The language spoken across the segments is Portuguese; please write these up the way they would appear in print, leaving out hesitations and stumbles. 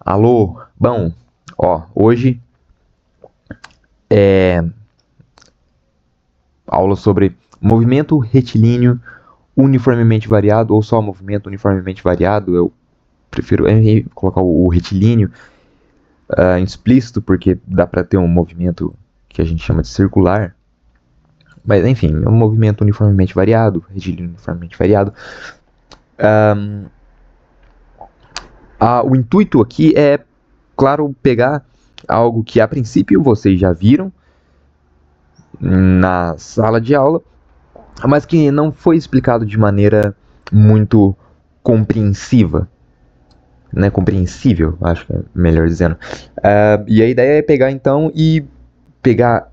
Alô, bom, hoje é aula sobre movimento retilíneo uniformemente variado ou só movimento uniformemente variado. Eu prefiro colocar o retilíneo explícito porque dá para ter um movimento que a gente chama de circular, mas enfim, é um movimento uniformemente variado, retilíneo uniformemente variado. O intuito aqui é, claro, pegar algo que a princípio vocês já viram na sala de aula, mas que não foi explicado de maneira muito compreensiva, né? Compreensível, acho que é melhor dizendo. E a ideia é pegar então e pegar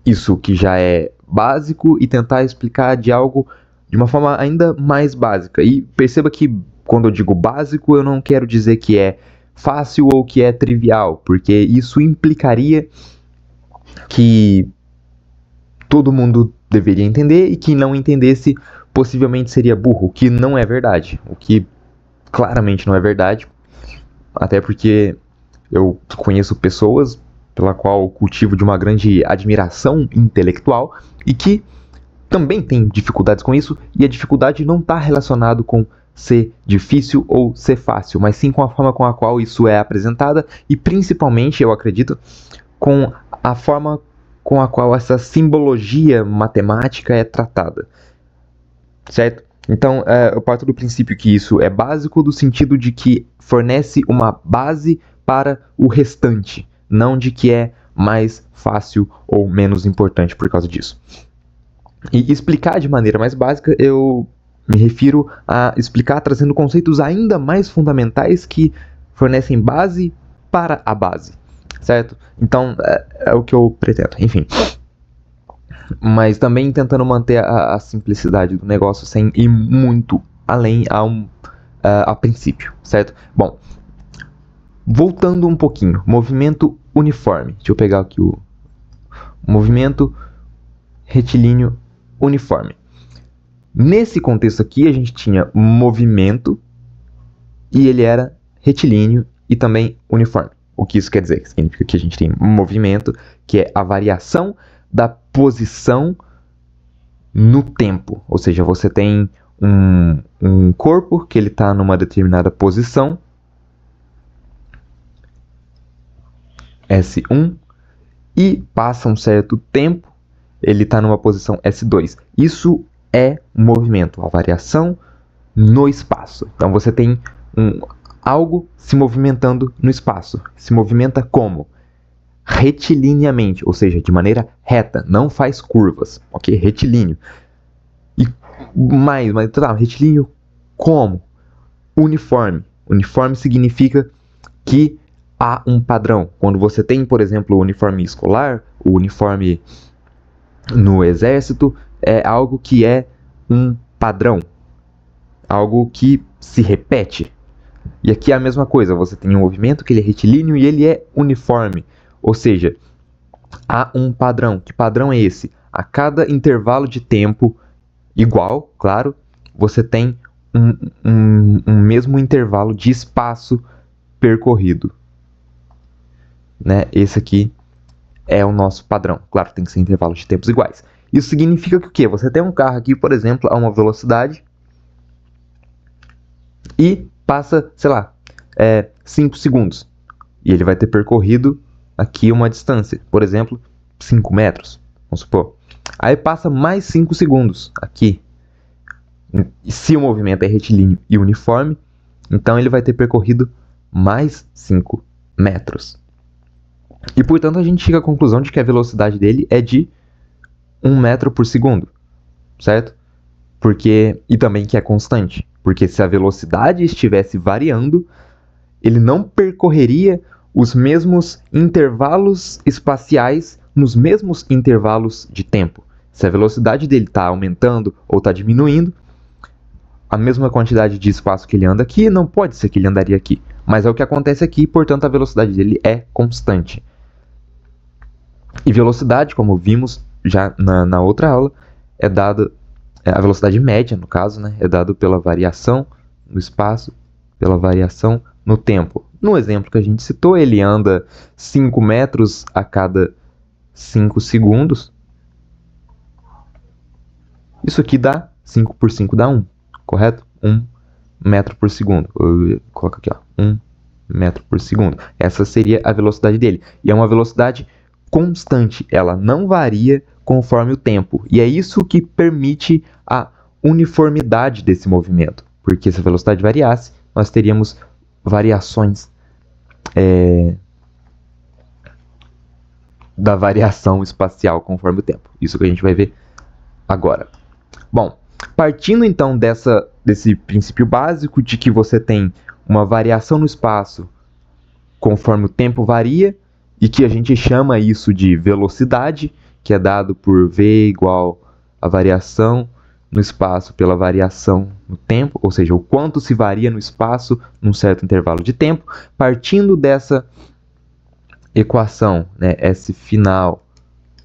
isso que já é básico e tentar explicar de algo de uma forma ainda mais básica. E perceba que quando eu digo básico, eu não quero dizer que é fácil ou que é trivial, porque isso implicaria que todo mundo deveria entender e quem não entendesse possivelmente seria burro, o que não é verdade, o que claramente não é verdade, até porque eu conheço pessoas pela qual cultivo de uma grande admiração intelectual e que também tem dificuldades com isso, e a dificuldade não está relacionado com ser difícil ou ser fácil, mas sim com a forma com a qual isso é apresentada e principalmente, eu acredito, com a forma com a qual essa simbologia matemática é tratada, certo? Então, eu parto do princípio que isso é básico no sentido de que fornece uma base para o restante, não de que é mais fácil ou menos importante por causa disso. E explicar de maneira mais básica, eu me refiro a explicar trazendo conceitos ainda mais fundamentais que fornecem base para a base, certo? Então, é o que eu pretendo, enfim. Mas também tentando manter a simplicidade do negócio sem ir muito além a princípio, certo? Bom, voltando um pouquinho, movimento uniforme. Deixa eu pegar aqui o movimento retilíneo uniforme. Nesse contexto aqui, a gente tinha movimento e ele era retilíneo e também uniforme. O que isso quer dizer? Significa que a gente tem movimento, que é a variação da posição no tempo. Ou seja, você tem um corpo que ele está numa determinada posição, S1, e passa um certo tempo, ele está numa posição S2. Isso é movimento, a variação no espaço. Então você tem algo se movimentando no espaço. Se movimenta como? Retilineamente, ou seja, de maneira reta, não faz curvas, ok? Retilíneo. E mas tá, retilíneo como? Uniforme. Uniforme significa que há um padrão. Quando você tem, por exemplo, o uniforme escolar, o uniforme no exército, é algo que é um padrão, algo que se repete. E aqui é a mesma coisa, você tem um movimento que ele é retilíneo e ele é uniforme. Ou seja, há um padrão. Que padrão é esse? A cada intervalo de tempo igual, claro, você tem um mesmo intervalo de espaço percorrido. Né? Esse aqui é o nosso padrão. Claro, tem que ser intervalos de tempos iguais. Isso significa que o quê? Você tem um carro aqui, por exemplo, a uma velocidade e passa, sei lá, 5 segundos. E ele vai ter percorrido aqui uma distância, por exemplo, 5 metros, vamos supor. Aí passa mais 5 segundos aqui. E se o movimento é retilíneo e uniforme, então ele vai ter percorrido mais 5 metros. E portanto a gente chega à conclusão de que a velocidade dele é de 1 metro por segundo, certo? E também que é constante, porque se a velocidade estivesse variando, ele não percorreria os mesmos intervalos espaciais nos mesmos intervalos de tempo. Se a velocidade dele está aumentando ou está diminuindo, a mesma quantidade de espaço que ele anda aqui não pode ser que ele andaria aqui. Mas é o que acontece aqui, portanto a velocidade dele é constante. E velocidade, como vimos já na outra aula, é dada, a velocidade média no caso, né, é dado pela variação no espaço, pela variação no tempo. No exemplo que a gente citou, ele anda 5 metros a cada 5 segundos. Isso aqui dá 5 por 5 dá 1, correto? 1 metro por segundo. Coloca aqui, ó, 1 metro por segundo. Essa seria a velocidade dele. E é uma velocidade constante, ela não varia conforme o tempo. E é isso que permite a uniformidade desse movimento. Porque se a velocidade variasse, nós teríamos variações da variação espacial conforme o tempo. Isso que a gente vai ver agora. Bom, partindo então desse princípio básico de que você tem uma variação no espaço conforme o tempo varia, e que a gente chama isso de velocidade, que é dado por V igual a variação no espaço pela variação no tempo, ou seja, o quanto se varia no espaço num certo intervalo de tempo. Partindo dessa equação, né, S final,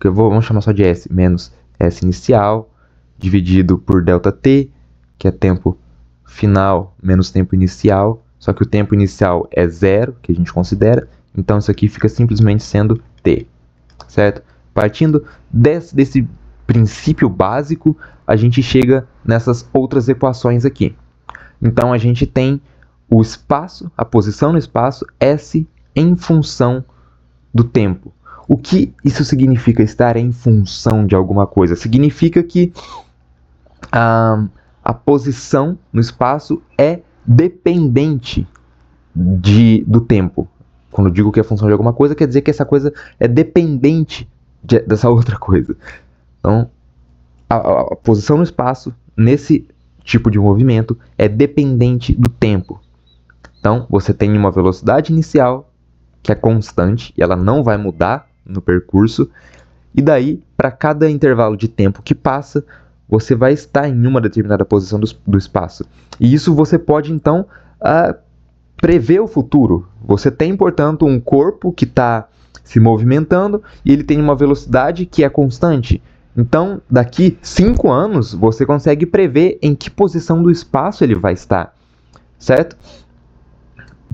que vamos chamar só de S, menos S inicial, dividido por ΔT, que é tempo final menos tempo inicial, só que o tempo inicial é zero, que a gente considera, então isso aqui fica simplesmente sendo T, certo? Partindo desse princípio básico, a gente chega nessas outras equações aqui. Então a gente tem o espaço, a posição no espaço, S em função do tempo. O que isso significa, estar em função de alguma coisa? Significa que a posição no espaço é dependente do tempo. Quando eu digo que é função de alguma coisa, quer dizer que essa coisa é dependente dessa outra coisa. Então, a posição no espaço, nesse tipo de movimento, é dependente do tempo. Então, você tem uma velocidade inicial, que é constante, e ela não vai mudar no percurso, e daí, para cada intervalo de tempo que passa, você vai estar em uma determinada posição do espaço. E isso você pode, então, prever o futuro. Você tem, portanto, um corpo que está se movimentando e ele tem uma velocidade que é constante. Então, daqui 5 anos, você consegue prever em que posição do espaço ele vai estar, certo?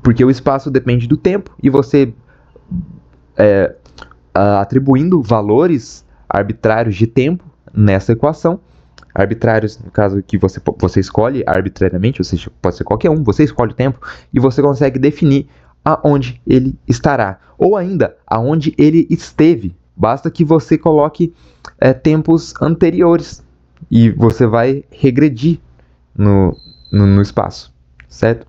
Porque o espaço depende do tempo e você, atribuindo valores arbitrários de tempo nessa equação, arbitrários, no caso que você escolhe arbitrariamente, ou seja, pode ser qualquer um, você escolhe o tempo e você consegue definir aonde ele estará, ou ainda aonde ele esteve. Basta que você coloque tempos anteriores e você vai regredir no espaço, certo?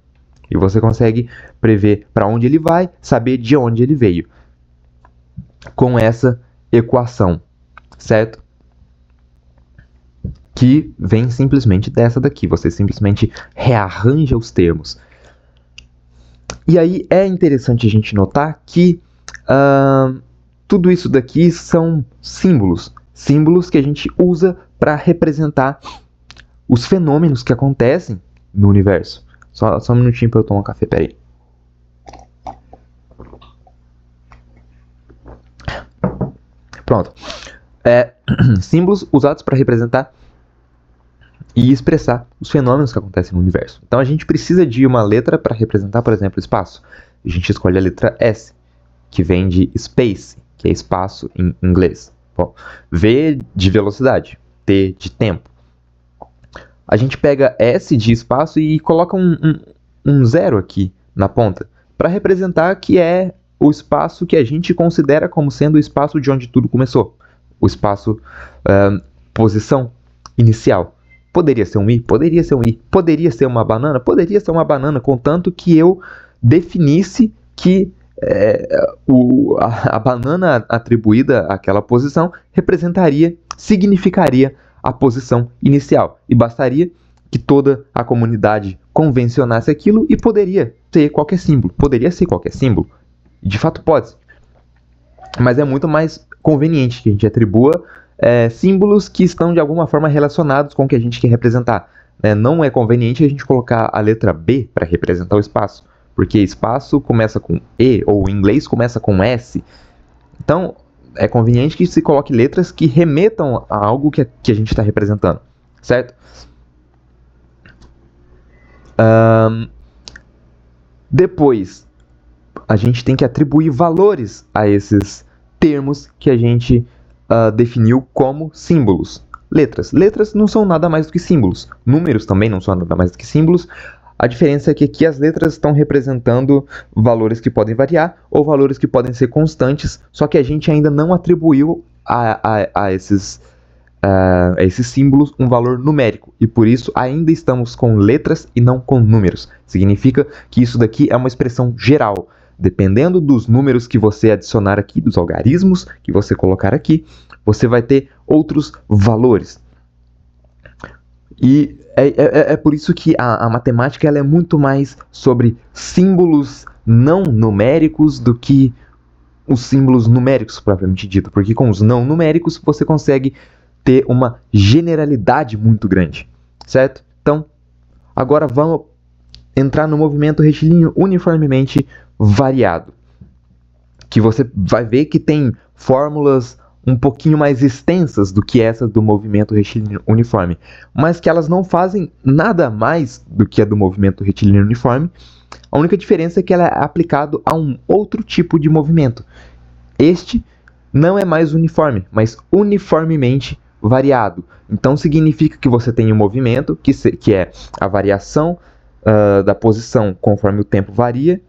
E você consegue prever para onde ele vai, saber de onde ele veio com essa equação, certo? Que vem simplesmente dessa daqui. Você simplesmente rearranja os termos. E aí é interessante a gente notar que tudo isso daqui são símbolos. Símbolos que a gente usa para representar os fenômenos que acontecem no universo. Só um minutinho para eu tomar um café, peraí. Pronto. Símbolos usados para representar e expressar os fenômenos que acontecem no universo. Então a gente precisa de uma letra para representar, por exemplo, o espaço. A gente escolhe a letra S, que vem de space, que é espaço em inglês. Bom, V de velocidade, T de tempo. A gente pega S de espaço e coloca um zero aqui na ponta, para representar que é o espaço que a gente considera como sendo o espaço de onde tudo começou. O espaço, posição inicial. Poderia ser um I? Poderia ser um I. Poderia ser uma banana? Poderia ser uma banana, contanto que eu definisse que a banana atribuída àquela posição significaria a posição inicial. E bastaria que toda a comunidade convencionasse aquilo e poderia ser qualquer símbolo. Poderia ser qualquer símbolo. De fato pode. Mas é muito mais conveniente que a gente atribua símbolos que estão de alguma forma relacionados com o que a gente quer representar. Não é conveniente a gente colocar a letra B para representar o espaço, porque espaço começa com E, ou em inglês começa com S. Então, é conveniente que se coloque letras que remetam a algo que a gente está representando, certo? Depois, a gente tem que atribuir valores a esses termos que a gente definiu como símbolos. Letras. Letras não são nada mais do que símbolos. Números também não são nada mais do que símbolos. A diferença é que aqui as letras estão representando valores que podem variar ou valores que podem ser constantes, só que a gente ainda não atribuiu a esses símbolos um valor numérico, e por isso ainda estamos com letras e não com números. Significa que isso daqui é uma expressão geral. Dependendo dos números que você adicionar aqui, dos algarismos que você colocar aqui, você vai ter outros valores. E é por isso que a matemática ela é muito mais sobre símbolos não numéricos do que os símbolos numéricos propriamente dito, porque com os não numéricos você consegue ter uma generalidade muito grande, certo? Então, agora vamos entrar no movimento retilíneo uniformemente variado, que você vai ver que tem fórmulas um pouquinho mais extensas do que essa do movimento retilíneo uniforme, mas que elas não fazem nada mais do que a do movimento retilíneo uniforme. A única diferença é que ela é aplicada a um outro tipo de movimento. Este não é mais uniforme, mas uniformemente variado. Então significa que você tem um movimento que é a variação da posição conforme o tempo varia,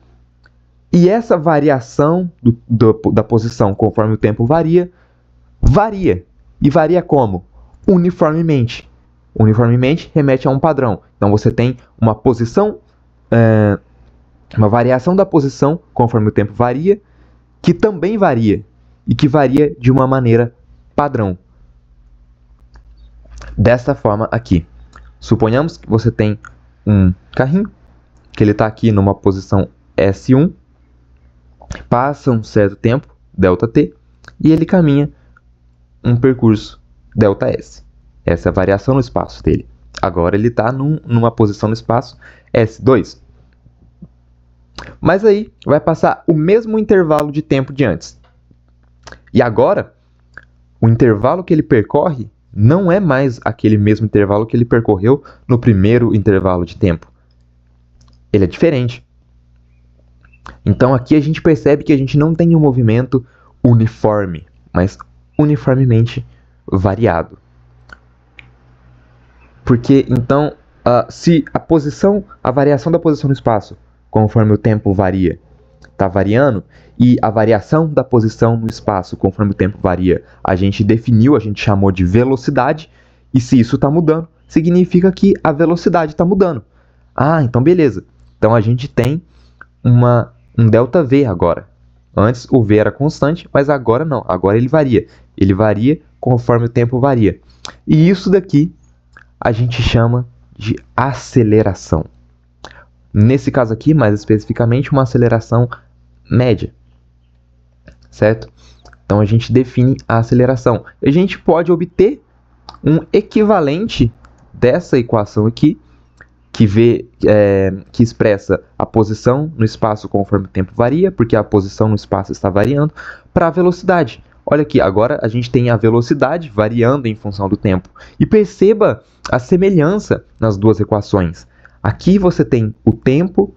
e essa variação da posição conforme o tempo varia. E varia como? Uniformemente. Uniformemente remete a um padrão. Então você tem uma posição, uma variação da posição conforme o tempo varia, que também varia, e que varia de uma maneira padrão. Desta forma aqui. Suponhamos que você tem um carrinho, que ele está aqui numa posição S1, passa um certo tempo, ΔT, e ele caminha um percurso ΔS. Essa é a variação no espaço dele. Agora ele está numa posição no espaço S2. Mas aí vai passar o mesmo intervalo de tempo de antes. E agora, o intervalo que ele percorre não é mais aquele mesmo intervalo que ele percorreu no primeiro intervalo de tempo. Ele é diferente. Então aqui a gente percebe que a gente não tem um movimento uniforme, mas uniformemente variado. Porque então, se a variação da posição no espaço, conforme o tempo varia, está variando, e a variação da posição no espaço, conforme o tempo varia, a gente chamou de velocidade, e se isso está mudando, significa que a velocidade está mudando. Ah, então beleza. Então a gente tem um ΔV agora. Antes o V era constante, mas agora não. Agora ele varia. Ele varia conforme o tempo varia. E isso daqui a gente chama de aceleração. Nesse caso aqui, mais especificamente, uma aceleração média. Certo? Então a gente define a aceleração. A gente pode obter um equivalente dessa equação aqui, que expressa a posição no espaço conforme o tempo varia, porque a posição no espaço está variando, para a velocidade. Olha aqui, agora a gente tem a velocidade variando em função do tempo. E perceba a semelhança nas duas equações. Aqui você tem o tempo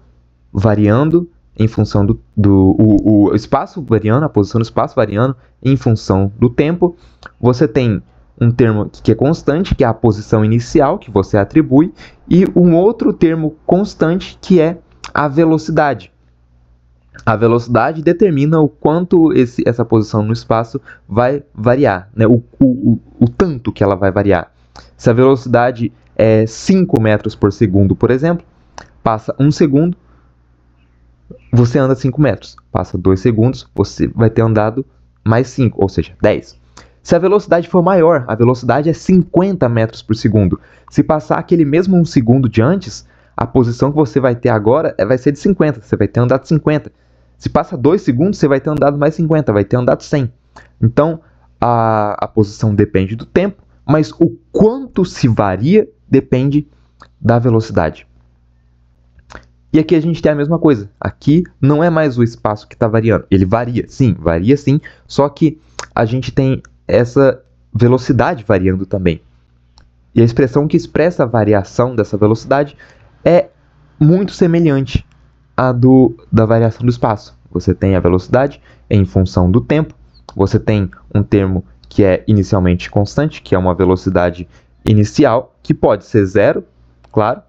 variando em função o espaço variando, a posição do espaço variando em função do tempo. Você tem um termo que é constante, que é a posição inicial, que você atribui, e um outro termo constante, que é a velocidade. A velocidade determina o quanto essa posição no espaço vai variar, né? O tanto que ela vai variar. Se a velocidade é 5 metros por segundo, por exemplo, passa 1 segundo, você anda 5 metros. Passa 2 segundos, você vai ter andado mais 5, ou seja, 10. Se a velocidade for maior, a velocidade é 50 metros por segundo. Se passar aquele mesmo 1 segundo de antes, a posição que você vai ter agora vai ser de 50, você vai ter andado 50. Se passa 2 segundos, você vai ter andado mais 50, vai ter andado 100. Então, a posição depende do tempo, mas o quanto se varia depende da velocidade. E aqui a gente tem a mesma coisa. Aqui não é mais o espaço que está variando. Ele varia sim, só que a gente tem essa velocidade variando também. E a expressão que expressa a variação dessa velocidade é muito semelhante da variação do espaço. Você tem a velocidade em função do tempo, você tem um termo que é inicialmente constante, que é uma velocidade inicial, que pode ser zero, claro,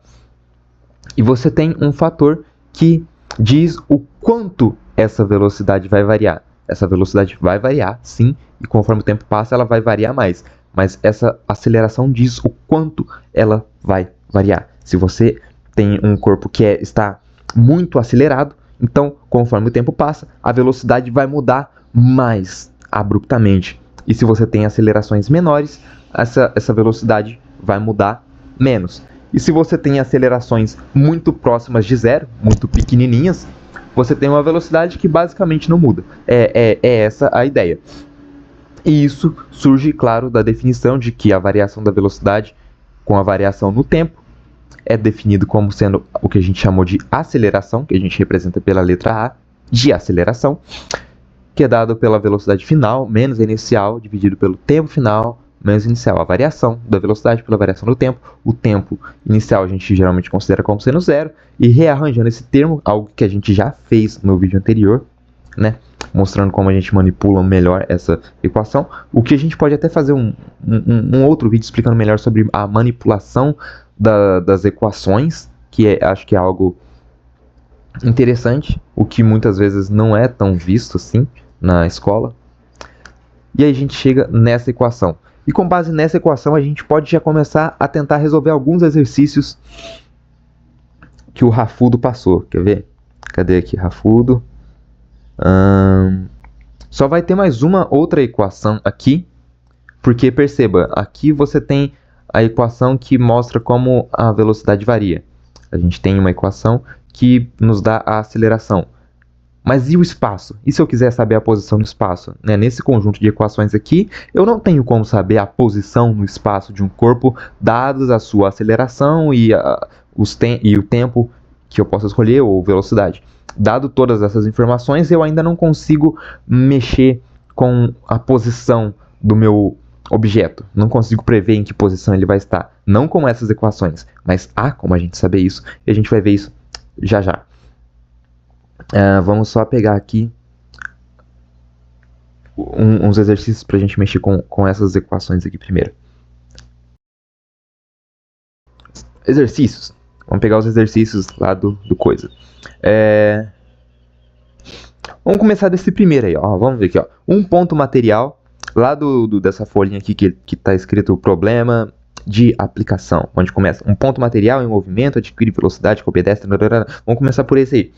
e você tem um fator que diz o quanto essa velocidade vai variar. Essa velocidade vai variar, sim, e conforme o tempo passa ela vai variar mais. Mas essa aceleração diz o quanto ela vai variar. Se você tem um corpo que está muito acelerado, então conforme o tempo passa, a velocidade vai mudar mais abruptamente. E se você tem acelerações menores, essa velocidade vai mudar menos. E se você tem acelerações muito próximas de zero, muito pequenininhas, você tem uma velocidade que basicamente não muda. É essa a ideia. E isso surge, claro, da definição de que a variação da velocidade com a variação no tempo é definido como sendo o que a gente chamou de aceleração, que a gente representa pela letra A, de aceleração, que é dado pela velocidade final menos a inicial, dividido pelo tempo final menos inicial. A variação da velocidade pela variação do tempo. O tempo inicial a gente geralmente considera como sendo zero, e rearranjando esse termo, algo que a gente já fez no vídeo anterior, né, mostrando como a gente manipula melhor essa equação. O que a gente pode até fazer um outro vídeo explicando melhor sobre a manipulação das equações, que acho que é algo interessante, o que muitas vezes não é tão visto assim na escola. E aí a gente chega nessa equação. E com base nessa equação a gente pode já começar a tentar resolver alguns exercícios que o Rafudo passou. Quer ver? Cadê aqui, Rafudo? Só vai ter mais uma outra equação aqui, porque perceba, aqui você tem a equação que mostra como a velocidade varia. A gente tem uma equação que nos dá a aceleração. Mas e o espaço? E se eu quiser saber a posição do espaço? Né? Nesse conjunto de equações aqui, eu não tenho como saber a posição no espaço de um corpo, dados a sua aceleração e o tempo que eu posso escolher, ou velocidade. Dado todas essas informações, eu ainda não consigo mexer com a posição do meu objeto. Não consigo prever em que posição ele vai estar. Não com essas equações, mas há como a gente saber isso, e a gente vai ver isso já já. Vamos só pegar aqui uns exercícios para a gente mexer com essas equações aqui primeiro. Exercícios. Vamos pegar os exercícios lá do coisa. Vamos começar desse primeiro aí, ó. Vamos ver aqui, ó. Um ponto material, lá dessa folhinha aqui que está escrito problema de aplicação. Onde começa? Um ponto material em movimento adquire velocidade que obedece... Vamos começar por esse aí.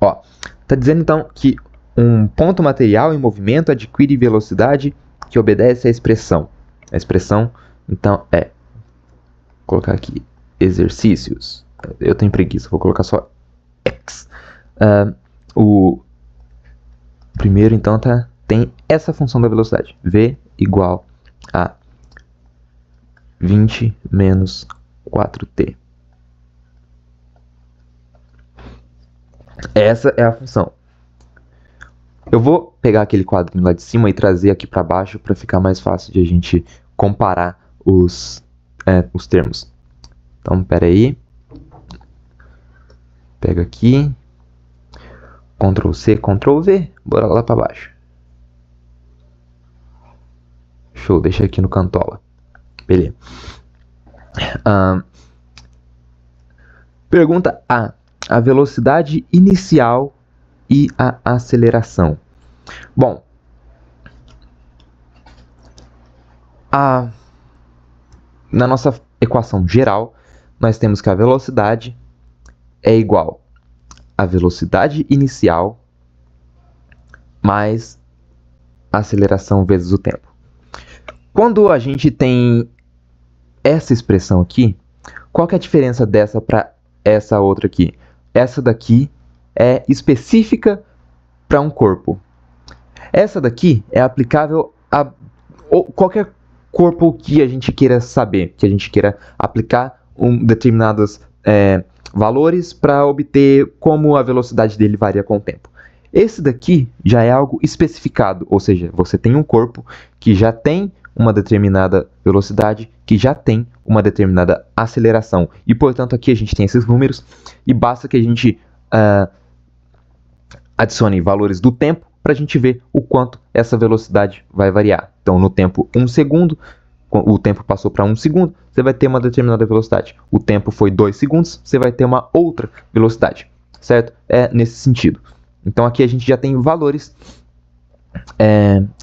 Ó, tá dizendo então que um ponto material em movimento adquire velocidade que obedece à expressão. A expressão, então, vou colocar aqui exercícios. Eu tenho preguiça, vou colocar só x. O primeiro, então, tem essa função da velocidade. V igual a 20 menos 4t. Essa é a função. Eu vou pegar aquele quadrinho lá de cima e trazer aqui para baixo para ficar mais fácil de a gente comparar os termos. Então, pera aí. Pega aqui. Ctrl C, Ctrl V. Bora lá para baixo. Show, deixa aqui no cantola. Beleza. Pergunta A. A velocidade inicial e a aceleração. Bom, na nossa equação geral, nós temos que a velocidade é igual à velocidade inicial mais a aceleração vezes o tempo. Quando a gente tem essa expressão aqui, qual que é a diferença dessa para essa outra aqui? Essa daqui é específica para um corpo. Essa daqui é aplicável a qualquer corpo que a gente queira saber, que a gente queira aplicar determinados valores para obter como a velocidade dele varia com o tempo. Esse daqui já é algo especificado, ou seja, você tem um corpo que já tem uma determinada velocidade, que já tem uma determinada aceleração. E, portanto, aqui a gente tem esses números e basta que a gente adicione valores do tempo para a gente ver o quanto essa velocidade vai variar. Então, no tempo 1 segundo, o tempo passou para 1 segundo, você vai ter uma determinada velocidade. O tempo foi 2 segundos, você vai ter uma outra velocidade, certo? É nesse sentido. Então, aqui a gente já tem valores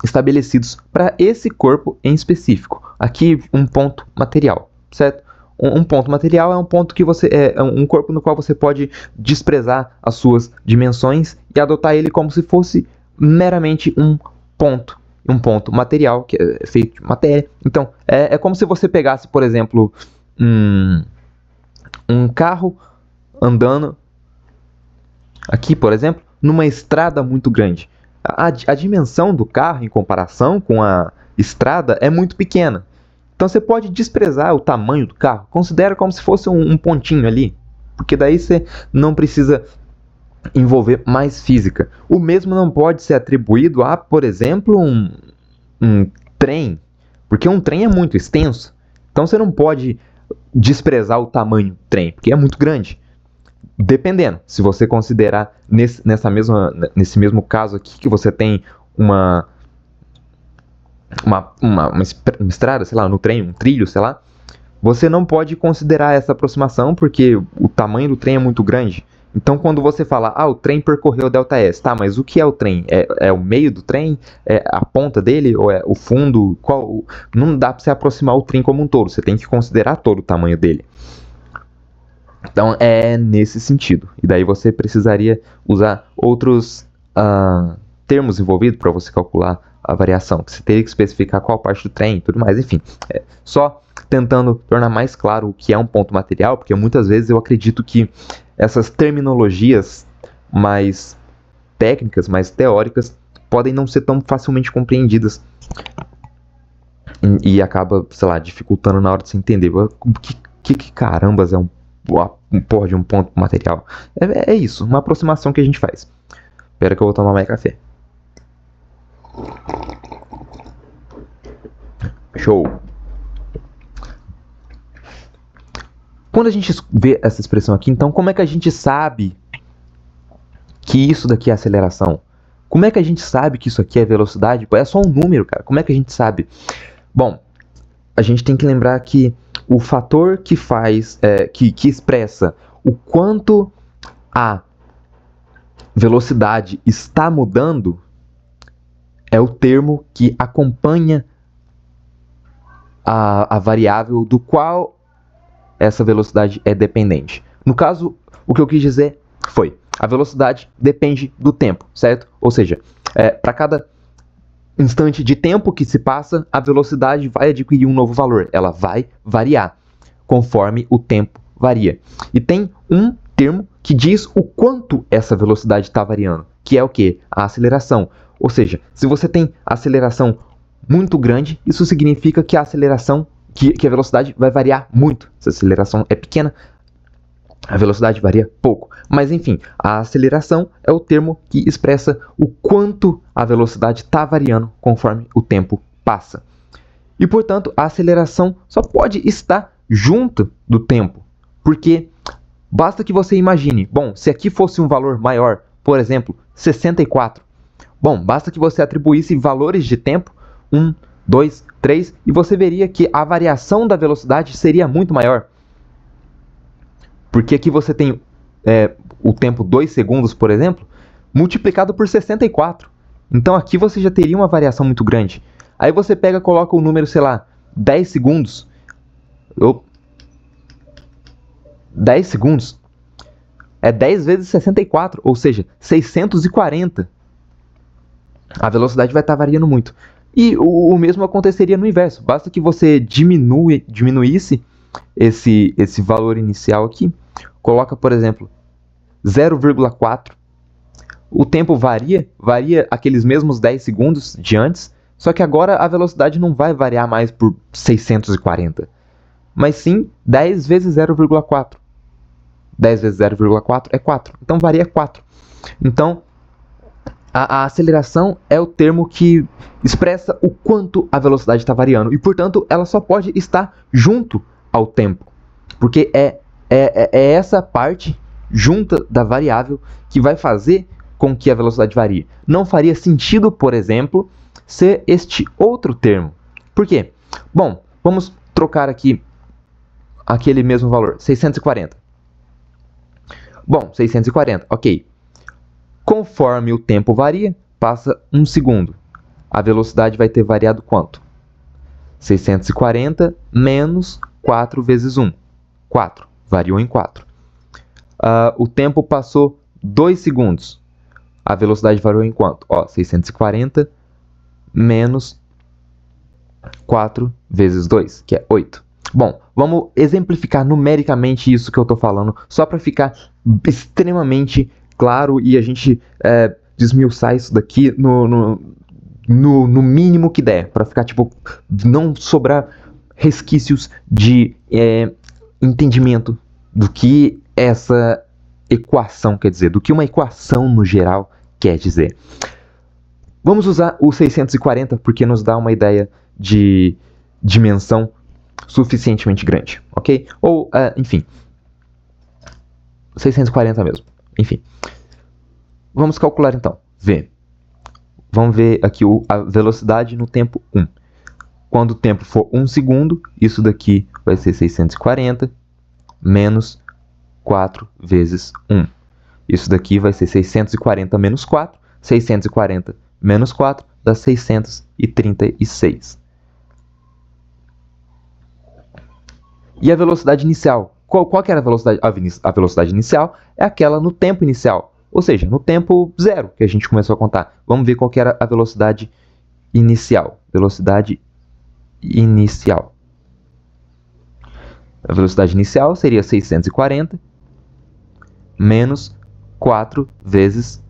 estabelecidos para esse corpo em específico. Aqui, um ponto material, certo? Um ponto material é um ponto que é um corpo no qual você pode desprezar as suas dimensões e adotar ele como se fosse meramente um ponto material que é feito de matéria. Então, é como se você pegasse, por exemplo, um carro andando aqui, por exemplo, numa estrada muito grande. A dimensão do carro em comparação com a estrada é muito pequena. Então você pode desprezar o tamanho do carro, considera como se fosse um pontinho ali, porque daí você não precisa envolver mais física. O mesmo não pode ser atribuído a, por exemplo, um trem, porque um trem é muito extenso, então você não pode desprezar o tamanho do trem, porque é muito grande. Dependendo, se você considerar nesse mesmo caso aqui, que você tem uma estrada, sei lá, no trem, um trilho, sei lá, você não pode considerar essa aproximação porque o tamanho do trem é muito grande. Então, quando você fala, o trem percorreu o ΔS, tá, mas o que é o trem? É o meio do trem? É a ponta dele? Ou é o fundo? Não dá para você aproximar o trem como um todo, você tem que considerar todo o tamanho dele. Então, é nesse sentido. E daí você precisaria usar outros termos envolvidos para você calcular a variação. Você teria que especificar qual parte do trem e tudo mais. Enfim, só tentando tornar mais claro o que é um ponto material, porque muitas vezes eu acredito que essas terminologias mais técnicas, mais teóricas, podem não ser tão facilmente compreendidas. E acaba, sei lá, dificultando na hora de se entender. Que carambas é porra de um ponto material? É isso, uma aproximação que a gente faz. Espera que eu vou tomar mais café. Show! Quando a gente vê essa expressão aqui, então, como é que a gente sabe que isso daqui é aceleração? Como é que a gente sabe que isso aqui é velocidade? É só um número, cara. Como é que a gente sabe? Bom, a gente tem que lembrar que o fator que faz, que expressa o quanto a velocidade está mudando é o termo que acompanha a variável do qual essa velocidade é dependente. No caso, o que eu quis dizer foi, a velocidade depende do tempo, certo? Ou seja, para cada instante de tempo que se passa, a velocidade vai adquirir um novo valor. Ela vai variar conforme o tempo varia. E tem um termo que diz o quanto essa velocidade está variando, que é o quê? A aceleração. Ou seja, se você tem aceleração muito grande, isso significa que a aceleração, que a velocidade vai variar muito. Se a aceleração é pequena, a velocidade varia pouco. Mas enfim, a aceleração é o termo que expressa o quanto a velocidade está variando conforme o tempo passa. E portanto, a aceleração só pode estar junto do tempo. Porque basta que você imagine, bom, se aqui fosse um valor maior, por exemplo, 64. Bom, basta que você atribuísse valores de tempo, 1, 2, 3, e você veria que a variação da velocidade seria muito maior. Porque aqui você tem o tempo 2 segundos, por exemplo, multiplicado por 64. Então aqui você já teria uma variação muito grande. Aí você pega e coloca o número, sei lá, 10 segundos. 10 segundos é 10 vezes 64, ou seja, 640. A velocidade vai estar variando muito. E o mesmo aconteceria no inverso. Basta que você diminuísse esse valor inicial aqui. Coloca, por exemplo, 0,4. O tempo varia aqueles mesmos 10 segundos de antes, só que agora a velocidade não vai variar mais por 640, mas sim 10 vezes 0,4. 10 vezes 0,4 é 4, então varia 4. Então, a aceleração é o termo que expressa o quanto a velocidade está variando, e portanto ela só pode estar junto ao tempo, porque é essa parte junta da variável que vai fazer com que a velocidade varie. Não faria sentido, por exemplo, ser este outro termo. Por quê? Bom, vamos trocar aqui aquele mesmo valor, 640. Bom, 640, ok. Conforme o tempo varia, passa 1 segundo. A velocidade vai ter variado quanto? 640 menos 4 vezes 1. 4. Variou em 4. O tempo passou 2 segundos. A velocidade variou em quanto? 640 menos 4 vezes 2, que é 8. Bom, vamos exemplificar numericamente isso que eu estou falando, só para ficar extremamente claro e a gente desmiuçar isso daqui no mínimo que der, para ficar, tipo, não sobrar resquícios de entendimento do que essa equação quer dizer, do que uma equação no geral quer dizer. Vamos usar o 640 porque nos dá uma ideia de dimensão suficientemente grande, ok? Ou, enfim, 640 mesmo, enfim. Vamos calcular então, V. Vamos ver aqui a velocidade no tempo 1. Quando o tempo for 1 segundo, isso daqui vai ser 640 menos 4 vezes 1. Isso daqui vai ser 640 menos 4. 640 menos 4 dá 636. E a velocidade inicial? Qual que era a velocidade? A velocidade inicial é aquela no tempo inicial. Ou seja, no tempo zero que a gente começou a contar. Vamos ver qual que era a velocidade inicial. Velocidade inicial. A velocidade inicial seria 640 menos 4 vezes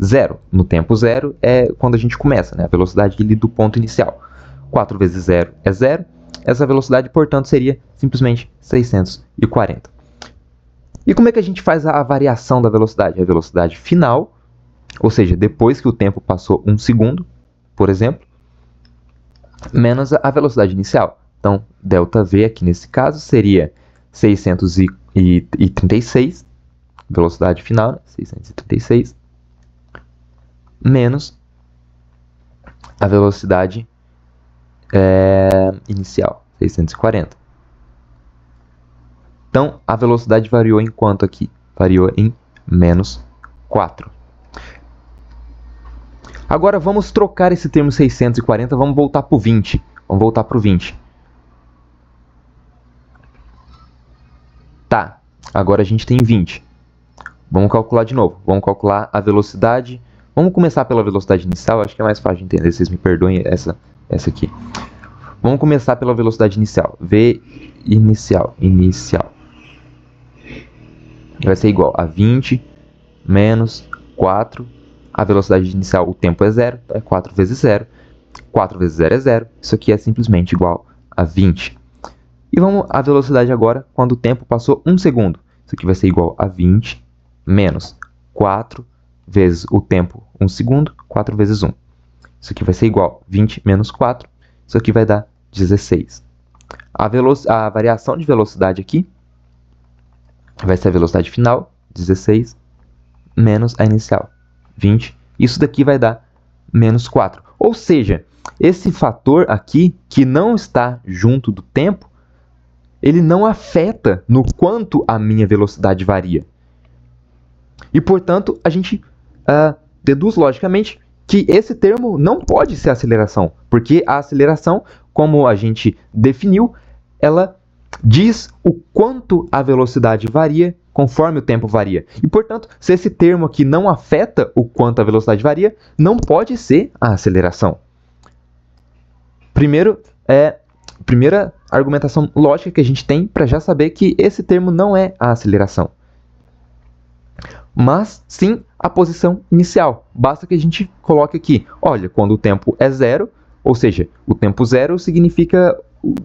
0. No tempo zero é quando a gente começa, né? A velocidade ali do ponto inicial. 4 vezes 0 é 0. Essa velocidade, portanto, seria simplesmente 640. E como é que a gente faz a variação da velocidade? A velocidade final, ou seja, depois que o tempo passou 1 segundo, por exemplo, menos a velocidade inicial. Então, ΔV aqui nesse caso seria 636, velocidade final, 636, menos a velocidade inicial, 640. Então, a velocidade variou em quanto aqui? Variou em menos 4. Agora, vamos trocar esse termo 640, vamos voltar para o 20. Vamos voltar para o 20. Tá, agora a gente tem 20. Vamos calcular de novo. Vamos calcular a velocidade. Vamos começar pela velocidade inicial, acho que é mais fácil de entender, vocês me perdoem essa aqui. Vamos começar pela velocidade inicial. V inicial. Vai ser igual a 20 menos 4. A velocidade inicial, o tempo é 0, então é 4 vezes 0. 4 vezes 0 é 0. Isso aqui é simplesmente igual a 20. E vamos à velocidade agora, quando o tempo passou 1 segundo. Isso aqui vai ser igual a 20 menos 4 vezes o tempo 1 segundo, 4 vezes 1. Isso aqui vai ser igual a 20 menos 4. Isso aqui vai dar 16. A variação de velocidade aqui vai ser a velocidade final, 16, menos a inicial, 20. Isso daqui vai dar menos 4. Ou seja, esse fator aqui, que não está junto do tempo, ele não afeta no quanto a minha velocidade varia. E, portanto, a gente deduz logicamente que esse termo não pode ser aceleração, porque a aceleração, como a gente definiu, ela diz o quanto a velocidade varia conforme o tempo varia. E, portanto, se esse termo aqui não afeta o quanto a velocidade varia, não pode ser a aceleração. Primeira argumentação lógica que a gente tem para já saber que esse termo não é a aceleração, mas sim a posição inicial. Basta que a gente coloque aqui, olha, quando o tempo é 0, ou seja, o tempo 0 significa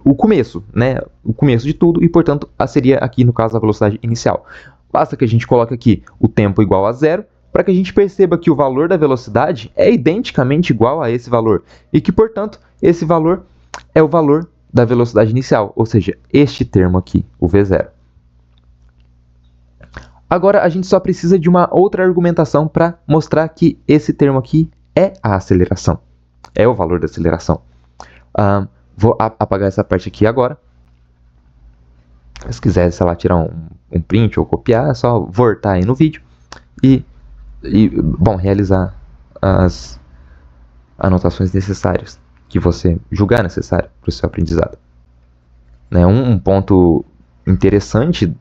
o começo, né? O começo de tudo e, portanto, seria aqui, no caso, a velocidade inicial. Basta que a gente coloque aqui o tempo igual a 0 para que a gente perceba que o valor da velocidade é identicamente igual a esse valor e que, portanto, esse valor é o valor da velocidade inicial, ou seja, este termo aqui, o V0. Agora a gente só precisa de uma outra argumentação para mostrar que esse termo aqui é a aceleração. É o valor da aceleração. Vou apagar essa parte aqui agora. Se quiser, sei lá, tirar um print ou copiar, é só voltar aí no vídeo e bom, realizar as anotações necessárias que você julgar necessário para o seu aprendizado. Um ponto interessante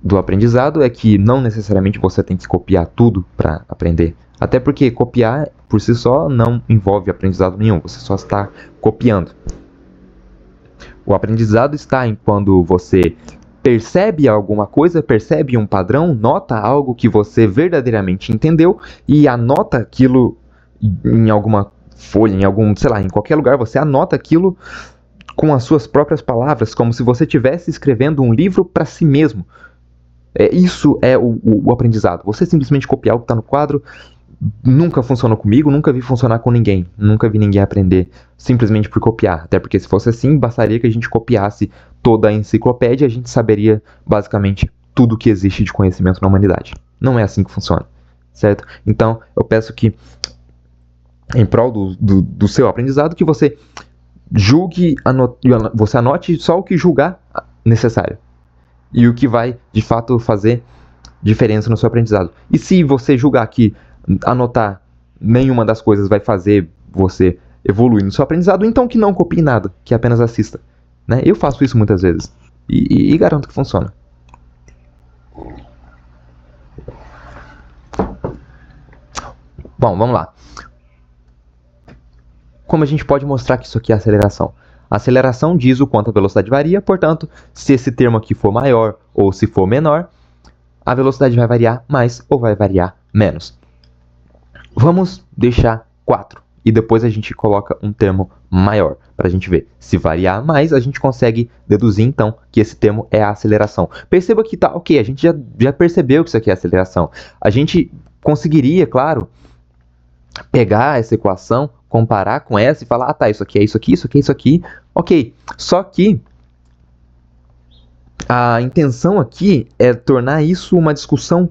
do aprendizado é que não necessariamente você tem que copiar tudo para aprender. Até porque copiar por si só não envolve aprendizado nenhum, você só está copiando. O aprendizado está em quando você percebe alguma coisa, percebe um padrão, nota algo que você verdadeiramente entendeu e anota aquilo em alguma folha, em qualquer lugar, você anota aquilo com as suas próprias palavras, como se você estivesse escrevendo um livro para si mesmo. Isso é o aprendizado. Você simplesmente copiar o que está no quadro nunca funcionou comigo, nunca vi funcionar com ninguém. Nunca vi ninguém aprender simplesmente por copiar. Até porque se fosse assim, bastaria que a gente copiasse toda a enciclopédia e a gente saberia basicamente tudo que existe de conhecimento na humanidade. Não é assim que funciona, certo? Então, eu peço que, em prol do seu aprendizado, que você você anote só o que julgar necessário. E o que vai, de fato, fazer diferença no seu aprendizado. E se você julgar que anotar nenhuma das coisas vai fazer você evoluir no seu aprendizado, então que não copie nada, que apenas assista. Eu faço isso muitas vezes. E garanto que funciona. Bom, vamos lá. Como a gente pode mostrar que isso aqui é aceleração? A aceleração diz o quanto a velocidade varia, portanto, se esse termo aqui for maior ou se for menor, a velocidade vai variar mais ou vai variar menos. Vamos deixar 4 e depois a gente coloca um termo maior para a gente ver. Se variar mais, a gente consegue deduzir então que esse termo é a aceleração. Perceba que tá ok, a gente já percebeu que isso aqui é aceleração. A gente conseguiria, claro, pegar essa equação, comparar com essa e falar, tá, isso aqui é isso aqui, isso aqui é isso aqui. Ok, só que a intenção aqui é tornar isso uma discussão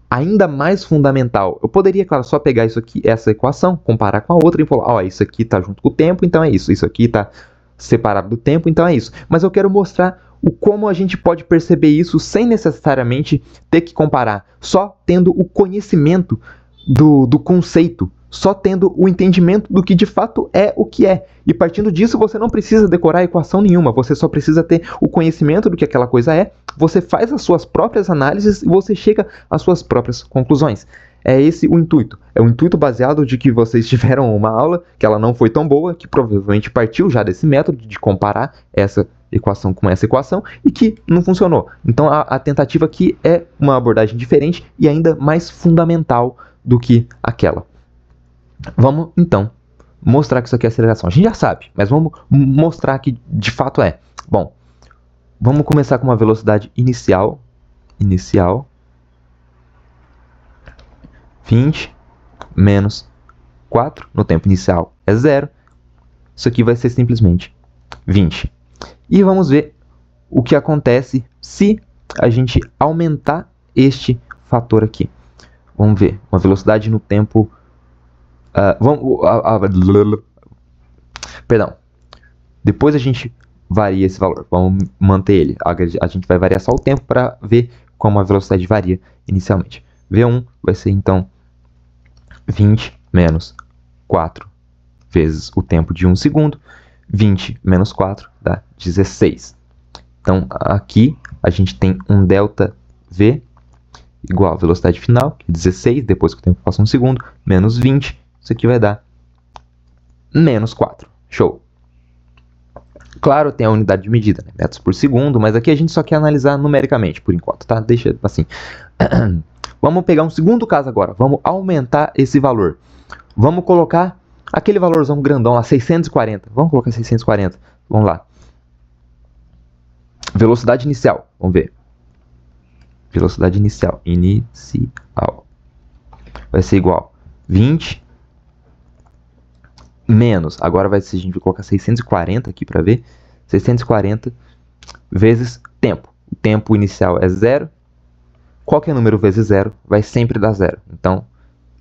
ainda mais fundamental. Eu poderia, claro, só pegar isso aqui, essa equação, comparar com a outra e falar, ó, isso aqui está junto com o tempo, então é isso. Isso aqui está separado do tempo, então é isso. Mas eu quero mostrar como a gente pode perceber isso sem necessariamente ter que comparar, só tendo o conhecimento do conceito, só tendo o entendimento do que de fato é o que é. E partindo disso, você não precisa decorar equação nenhuma, você só precisa ter o conhecimento do que aquela coisa é, você faz as suas próprias análises e você chega às suas próprias conclusões. É esse o intuito. É o intuito baseado de que vocês tiveram uma aula que ela não foi tão boa, que provavelmente partiu já desse método de comparar essa equação com essa equação e que não funcionou. Então a tentativa aqui é uma abordagem diferente e ainda mais fundamental do que aquela. Vamos, então, mostrar que isso aqui é aceleração. A gente já sabe, mas vamos mostrar que de fato é. Bom, vamos começar com uma velocidade inicial. 20 menos 4, no tempo inicial é 0. Isso aqui vai ser simplesmente 20. E vamos ver o que acontece se a gente aumentar este fator aqui. Vamos ver, uma velocidade no tempo... Perdão. Depois a gente varia esse valor. Vamos manter ele. A gente vai variar só o tempo para ver como a velocidade varia inicialmente. V1 vai ser então 20 menos 4 vezes o tempo de 1 segundo. 20 menos 4 dá 16. Então aqui a gente tem um delta V igual a velocidade final, que é 16, depois que o tempo passa 1 segundo, menos 20. Isso aqui vai dar menos 4. Show! Claro, tem a unidade de medida, né? Metros por segundo, mas aqui a gente só quer analisar numericamente, por enquanto, tá? Deixa assim. Vamos pegar um segundo caso agora. Vamos aumentar esse valor. Vamos colocar aquele valorzão grandão lá, 640. Vamos colocar 640. Vamos lá. Velocidade inicial. Vamos ver. Velocidade inicial. Vai ser igual a 20 menos, agora vai ser, a gente vai colocar 640 aqui para ver, 640 vezes tempo. O tempo inicial é 0, qualquer número vezes zero vai sempre dar zero. Então,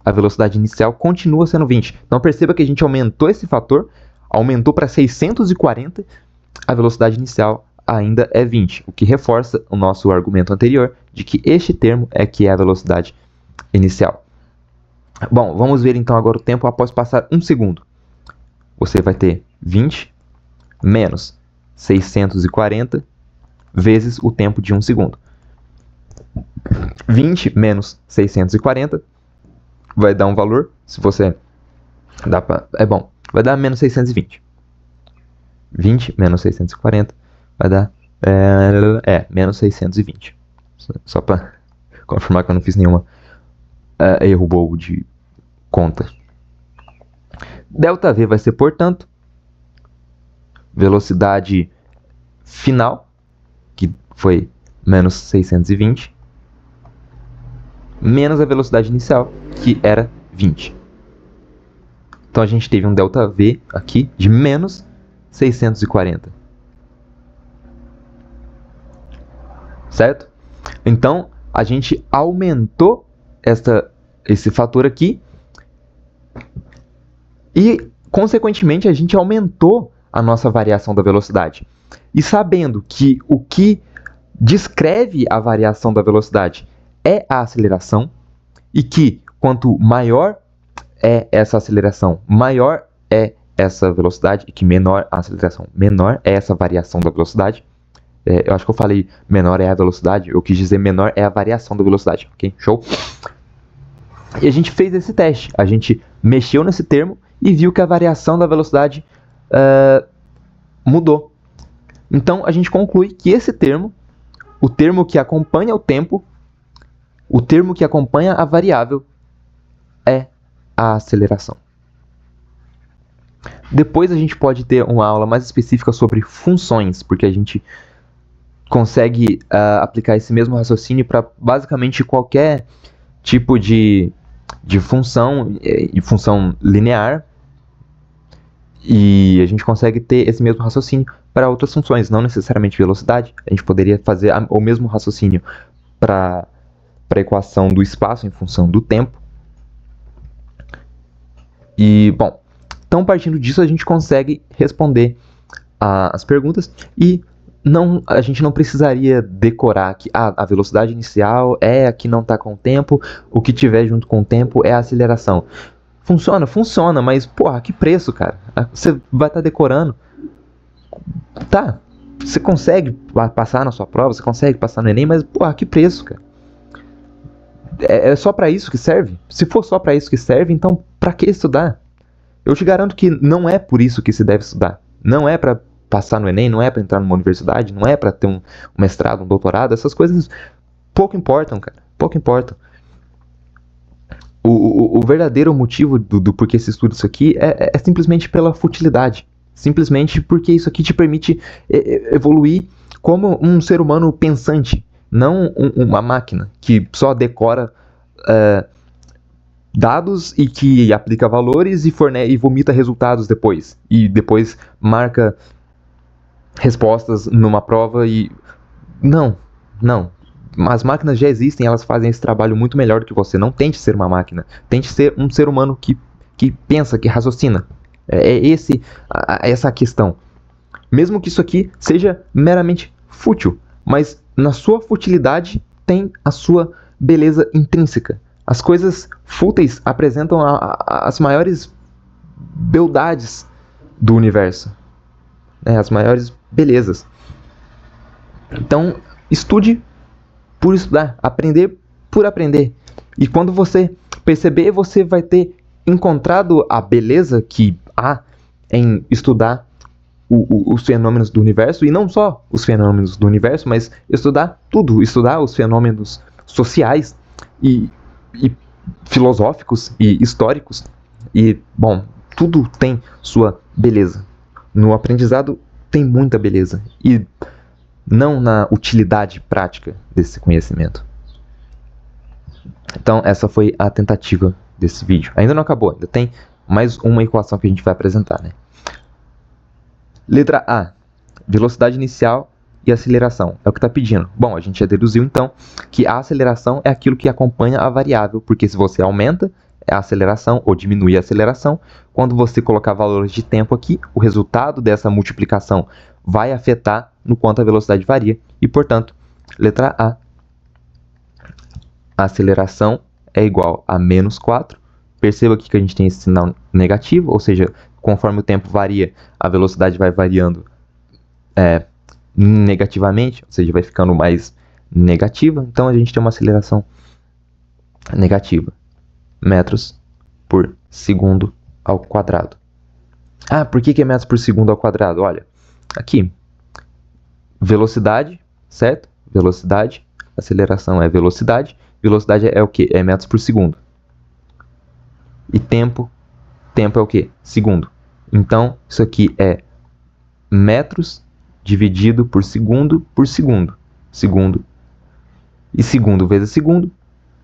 a velocidade inicial continua sendo 20. Então, perceba que a gente aumentou esse fator, aumentou para 640, a velocidade inicial ainda é 20, o que reforça o nosso argumento anterior de que este termo é que é a velocidade inicial. Bom, vamos ver então agora o tempo após passar 1 segundo. Você vai ter 20 menos 640 vezes o tempo de 1 segundo. 20 menos 640 vai dar um valor, se você vai dar menos 620. 20 menos 640 vai dar menos 620. Só para confirmar que eu não fiz nenhuma erro bobo de conta. ΔV vai ser, portanto, velocidade final, que foi menos 620, menos a velocidade inicial, que era 20. Então a gente teve um ΔV aqui de menos 640. Certo? Então a gente aumentou esse fator aqui e, consequentemente, a gente aumentou a nossa variação da velocidade. E sabendo que o que descreve a variação da velocidade é a aceleração, e que quanto maior é essa aceleração, maior é essa velocidade, e que menor a aceleração, menor é essa variação da velocidade. Eu acho que eu falei menor é a velocidade, eu quis dizer menor é a variação da velocidade, ok? Show? E a gente fez esse teste, a gente mexeu nesse termo e viu que a variação da velocidade mudou. Então a gente conclui que esse termo, o termo que acompanha o tempo, o termo que acompanha a variável, é a aceleração. Depois a gente pode ter uma aula mais específica sobre funções, porque a gente consegue aplicar esse mesmo raciocínio para basicamente qualquer tipo de função, função linear, e a gente consegue ter esse mesmo raciocínio para outras funções, não necessariamente velocidade. A gente poderia fazer o mesmo raciocínio para a equação do espaço em função do tempo. E, bom, então partindo disso a gente consegue responder as perguntas e a gente não precisaria decorar que a velocidade inicial é a que não está com o tempo, o que tiver junto com o tempo é a aceleração. Funciona? Funciona, mas, porra, que preço, cara? Você vai estar decorando. Tá, você consegue passar na sua prova, você consegue passar no Enem, mas, porra, que preço, cara? É só pra isso que serve? Se for só pra isso que serve, então pra que estudar? Eu te garanto que não é por isso que se deve estudar. Não é pra passar no Enem, não é pra entrar numa universidade, não é pra ter um mestrado, um doutorado. Essas coisas pouco importam, cara. Pouco importam. O verdadeiro motivo do porquê se estuda isso aqui é simplesmente pela futilidade. Simplesmente porque isso aqui te permite evoluir como um ser humano pensante, não uma máquina que só decora dados e que aplica valores e vomita resultados depois. E depois marca respostas numa prova e... Não. As máquinas já existem, elas fazem esse trabalho muito melhor do que você. Não tente ser uma máquina. Tente ser um ser humano que pensa, que raciocina. Essa a questão. Mesmo que isso aqui seja meramente fútil, mas na sua futilidade tem a sua beleza intrínseca. As coisas fúteis apresentam as maiores beldades do universo. As maiores belezas. Então, estude por estudar, aprender por aprender. E quando você perceber, você vai ter encontrado a beleza que há em estudar os fenômenos do universo, e não só os fenômenos do universo, mas estudar tudo, estudar os fenômenos sociais e filosóficos e históricos. E, bom, tudo tem sua beleza. No aprendizado tem muita beleza. E não na utilidade prática desse conhecimento. Então, essa foi a tentativa desse vídeo. Ainda não acabou, ainda tem mais uma equação que a gente vai apresentar, né? Letra A. Velocidade inicial e aceleração. É o que está pedindo. Bom, a gente já deduziu então que a aceleração é aquilo que acompanha a variável, porque se você aumenta a aceleração ou diminui a aceleração, quando você colocar valores de tempo aqui, o resultado dessa multiplicação vai afetar no quanto a velocidade varia e, portanto, letra A, a aceleração é igual a menos 4. Perceba aqui que a gente tem esse sinal negativo, ou seja, conforme o tempo varia, a velocidade vai variando negativamente, ou seja, vai ficando mais negativa. Então a gente tem uma aceleração negativa, metros por segundo ao quadrado. Ah, por que é metros por segundo ao quadrado? Olha, aqui, velocidade, certo? Velocidade, aceleração é velocidade. Velocidade é o quê? É metros por segundo. E tempo é o quê? Segundo. Então, isso aqui é metros dividido por segundo. Segundo. E segundo vezes segundo,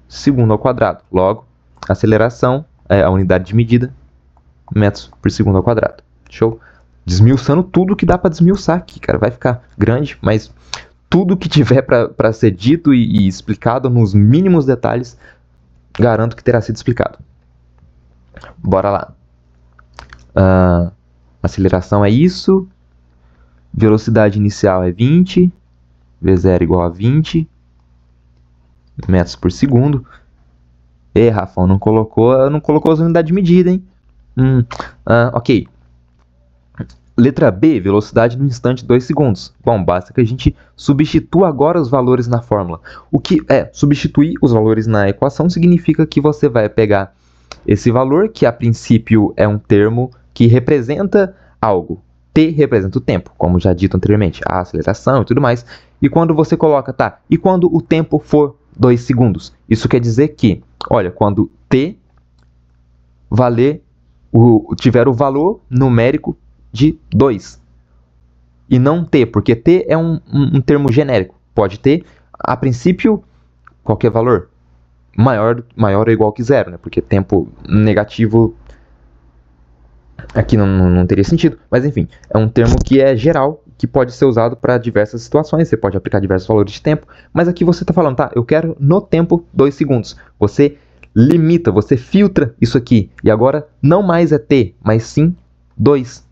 segundo ao quadrado. Logo, aceleração é a unidade de medida, metros por segundo ao quadrado. Show? Desmiuçando tudo que dá para desmiuçar aqui, cara. Vai ficar grande, mas tudo que tiver para ser dito e explicado nos mínimos detalhes, garanto que terá sido explicado. Bora lá. Aceleração é isso. Velocidade inicial é 20. V0 igual a 20 metros por segundo. E Rafão, não colocou as unidades de medida, hein? Ok. Letra B, velocidade no instante 2 segundos. Bom, basta que a gente substitua agora os valores na fórmula. O que é substituir os valores na equação significa que você vai pegar esse valor, que a princípio é um termo que representa algo. T representa o tempo, como já dito anteriormente, a aceleração e tudo mais. E quando você coloca, tá, e quando o tempo for 2 segundos? Isso quer dizer que, olha, quando T tiver o valor numérico de 2 e não T, porque T é um termo genérico. Pode ter, a princípio, qualquer valor maior ou igual que 0, né? Porque tempo negativo aqui não teria sentido. Mas enfim, é um termo que é geral, que pode ser usado para diversas situações. Você pode aplicar diversos valores de tempo, mas aqui você está falando, tá, eu quero no tempo 2 segundos. Você limita, você filtra isso aqui. E agora não mais é T, mas sim 2.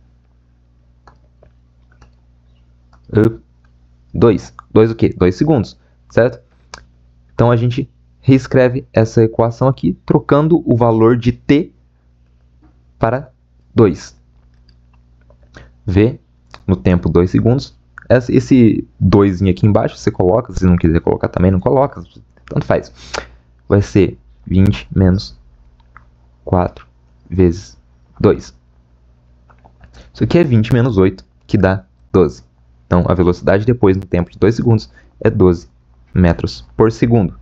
2 o quê? 2 segundos, certo? Então a gente reescreve essa equação aqui, trocando o valor de T para 2. V no tempo 2 segundos. Esse 2 aqui embaixo você coloca, se não quiser colocar também não coloca, tanto faz. Vai ser 20 menos 4 vezes 2. Isso aqui é 20 menos 8, que dá 12. Então, a velocidade depois, no tempo de 2 segundos, é 12 metros por segundo.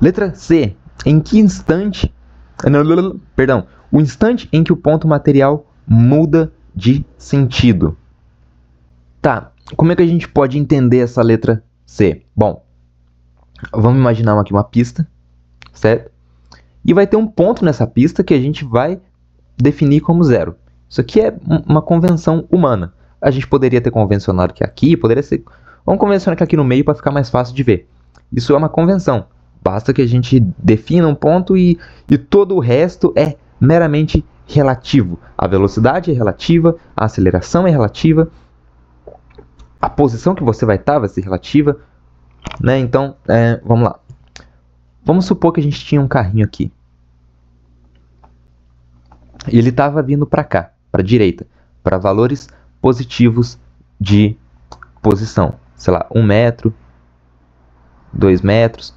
Letra C. Em que instante... Perdão. O instante em que o ponto material muda de sentido. Tá, como é que a gente pode entender essa letra C? Bom, vamos imaginar aqui uma pista, certo? E vai ter um ponto nessa pista que a gente vai definir como 0. Isso aqui é uma convenção humana. A gente poderia ter convencionado que aqui, poderia ser... Vamos convencionar que aqui no meio para ficar mais fácil de ver. Isso é uma convenção. Basta que a gente defina um ponto e todo o resto é meramente relativo. A velocidade é relativa, a aceleração é relativa, a posição que você vai estar vai ser relativa, né? Então, vamos lá. Vamos supor que a gente tinha um carrinho aqui. E ele estava vindo para cá, para a direita, para valores positivos de posição. Sei lá, 1 metro, 2 metros.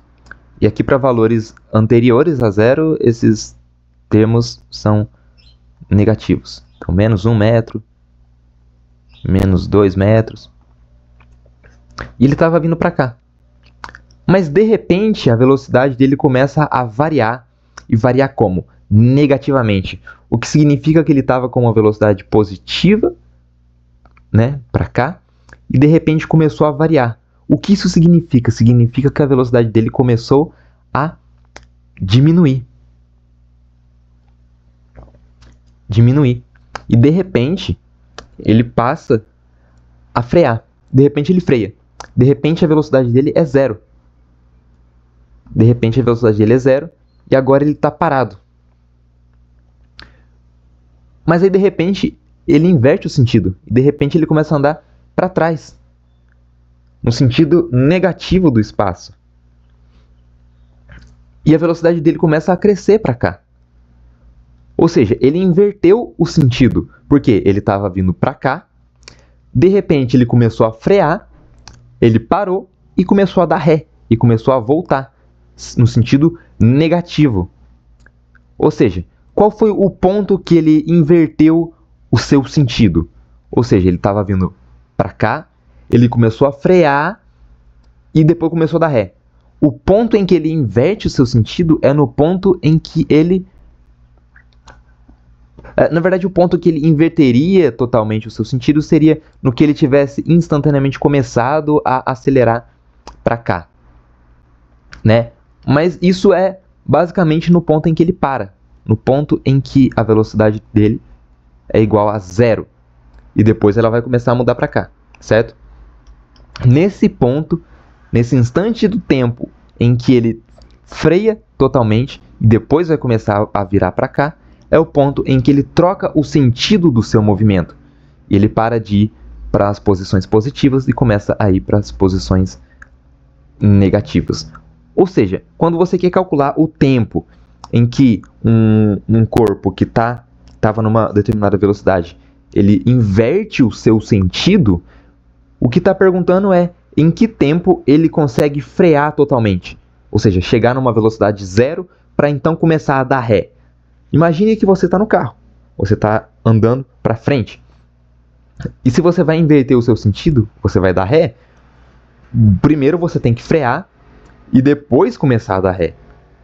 E aqui para valores anteriores a 0, esses termos são negativos. Então, menos 1 metro, menos 2 metros. E ele estava vindo para cá. Mas, de repente, a velocidade dele começa a variar. E variar como? Negativamente. O que significa que ele estava com uma velocidade positiva, né, para cá, e de repente começou a variar. O que isso significa? Significa que a velocidade dele começou a diminuir. E de repente, ele passa a frear. De repente ele freia. De repente a velocidade dele é zero. De repente a velocidade dele é zero e agora ele está parado. Mas aí de repente ele inverte o sentido. E de repente ele começa a andar para trás. No sentido negativo do espaço. E a velocidade dele começa a crescer para cá. Ou seja, ele inverteu o sentido. Porque ele estava vindo para cá. De repente ele começou a frear. Ele parou e começou a dar ré. E começou a voltar. No sentido negativo. Ou seja, qual foi o ponto que ele inverteu o seu sentido? Ou seja, ele estava vindo para cá. Ele começou a frear. E depois começou a dar ré. O ponto em que ele inverte o seu sentido é no ponto em que ele... Na verdade, o ponto que ele inverteria totalmente o seu sentido seria no que ele tivesse instantaneamente começado a acelerar para cá, né? Mas isso é basicamente no ponto em que ele para. No ponto em que a velocidade dele é igual a zero. E depois ela vai começar a mudar para cá, certo? Nesse ponto... Nesse instante do tempo em que ele freia totalmente e depois vai começar a virar para cá, é o ponto em que ele troca o sentido do seu movimento. E ele para de ir para as posições positivas e começa a ir para as posições negativas. Ou seja, quando você quer calcular o tempo em que um corpo que estava numa determinada velocidade, ele inverte o seu sentido, o que está perguntando é em que tempo ele consegue frear totalmente. Ou seja, chegar numa velocidade zero para então começar a dar ré. Imagine que você está no carro. Você está andando para frente. E se você vai inverter o seu sentido, você vai dar ré. Primeiro você tem que frear e depois começar a dar ré.